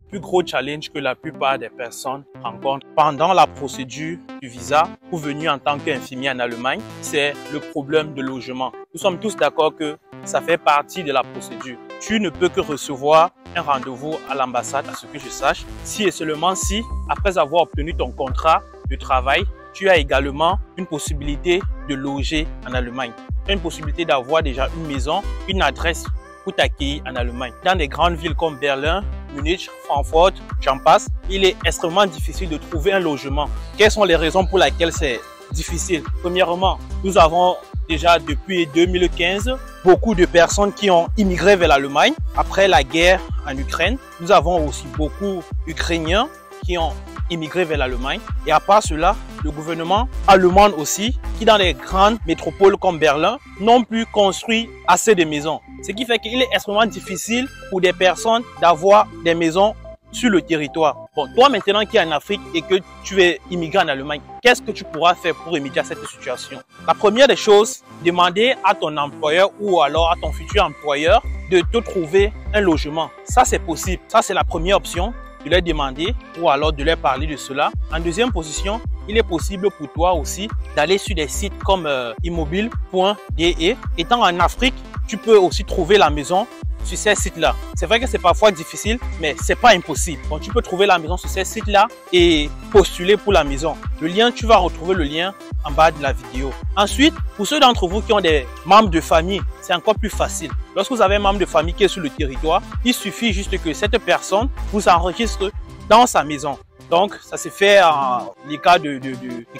plus gros challenge que la plupart des personnes rencontrent pendant la procédure du visa pour venir en tant qu'infirmier en Allemagne, c'est le problème de logement. Nous sommes tous d'accord que ça fait partie de la procédure. Tu ne peux que recevoir un rendez-vous à l'ambassade, à ce que je sache, si et seulement si, après avoir obtenu ton contrat de travail, tu as également une possibilité de loger en Allemagne. Tu as une possibilité d'avoir déjà une maison, une adresse pour t'accueillir en Allemagne. Dans des grandes villes comme Berlin, Munich, Francfort, j'en passe, il est extrêmement difficile de trouver un logement. Quelles sont les raisons pour lesquelles c'est difficile? Premièrement, nous avons déjà depuis 2015 beaucoup de personnes qui ont immigré vers l'Allemagne après la guerre en Ukraine. Nous avons aussi beaucoup d'Ukrainiens qui ont immigré vers l'Allemagne. Et à part cela, le gouvernement allemand aussi, qui dans les grandes métropoles comme Berlin, n'ont plus construit assez de maisons. Ce qui fait qu'il est extrêmement difficile pour des personnes d'avoir des maisons sur le territoire. Bon, toi maintenant qui es en Afrique et que tu es immigré en Allemagne, qu'est-ce que tu pourras faire pour remédier à cette situation? La première des choses, demander à ton employeur ou alors à ton futur employeur de te trouver un logement. Ça, c'est possible. Ça, c'est la première option, de leur demander ou alors de leur parler de cela. En deuxième position, il est possible pour toi aussi d'aller sur des sites comme immobile.de. Étant en Afrique, tu peux aussi trouver la maison sur ces sites-là. C'est vrai que c'est parfois difficile, mais c'est pas impossible. Donc, tu peux trouver la maison sur ces sites-là et postuler pour la maison. Le lien, tu vas retrouver le lien en bas de la vidéo. Ensuite, pour ceux d'entre vous qui ont des membres de famille, c'est encore plus facile. Lorsque vous avez un membre de famille qui est sur le territoire, il suffit juste que cette personne vous enregistre dans sa maison. Donc, ça se fait en les cas de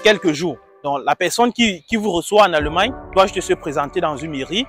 quelques jours. Donc, la personne qui vous reçoit en Allemagne doit juste se présenter dans une mairie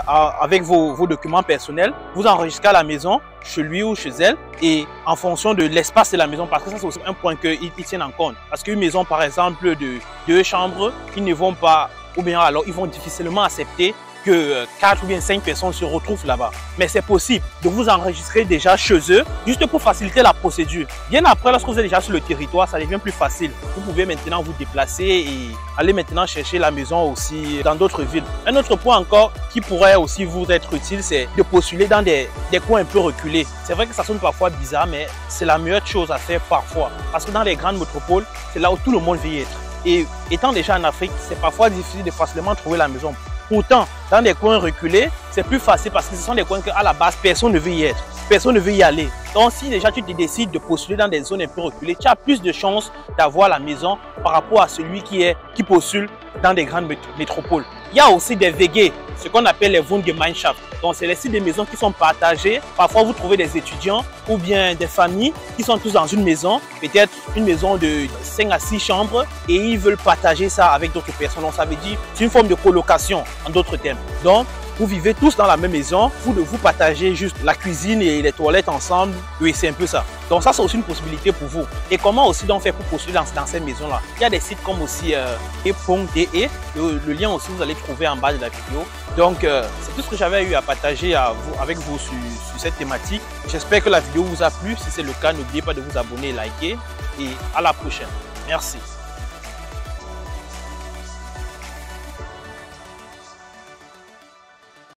avec vos documents personnels. Vous enregistrez à la maison, chez lui ou chez elle, et en fonction de l'espace de la maison, parce que ça c'est aussi un point qu'ils tiennent en compte. Parce qu'une maison, par exemple, de 2 chambres, ils ne vont pas, ou bien alors ils vont difficilement accepter que 4 ou bien 5 personnes se retrouvent là-bas. Mais c'est possible de vous enregistrer déjà chez eux, juste pour faciliter la procédure. Bien après, lorsque vous êtes déjà sur le territoire, ça devient plus facile. Vous pouvez maintenant vous déplacer et aller maintenant chercher la maison aussi dans d'autres villes. Un autre point encore qui pourrait aussi vous être utile, c'est de postuler dans des coins un peu reculés. C'est vrai que ça sonne parfois bizarre, mais c'est la meilleure chose à faire parfois. Parce que dans les grandes métropoles, c'est là où tout le monde veut y être. Et étant déjà en Afrique, c'est parfois difficile de facilement trouver la maison. Pourtant, dans des coins reculés, c'est plus facile parce que ce sont des coins qu'à la base, personne ne veut y être. Personne ne veut y aller. Donc, si déjà tu te décides de postuler dans des zones un peu reculées, tu as plus de chances d'avoir la maison par rapport à celui qui postule dans des grandes métropoles. Il y a aussi des WG, ce qu'on appelle les Wohngemeinschaft. Donc, c'est les sites de maisons qui sont partagés. Parfois, vous trouvez des étudiants ou bien des familles qui sont tous dans une maison, peut-être une maison de 5 à 6 chambres, et ils veulent partager ça avec d'autres personnes. Donc, ça veut dire c'est une forme de colocation, en d'autres termes. Donc, vous vivez tous dans la même maison, vous partagez juste la cuisine et les toilettes ensemble. Oui, c'est un peu ça. Donc ça, c'est aussi une possibilité pour vous. Et comment aussi donc faire pour postuler dans ces maisons-là? Il y a des sites comme aussi e.de. Le lien aussi, vous allez trouver en bas de la vidéo. Donc, c'est tout ce que j'avais eu à partager avec vous sur cette thématique. J'espère que la vidéo vous a plu. Si c'est le cas, n'oubliez pas de vous abonner et liker. Et à la prochaine. Merci.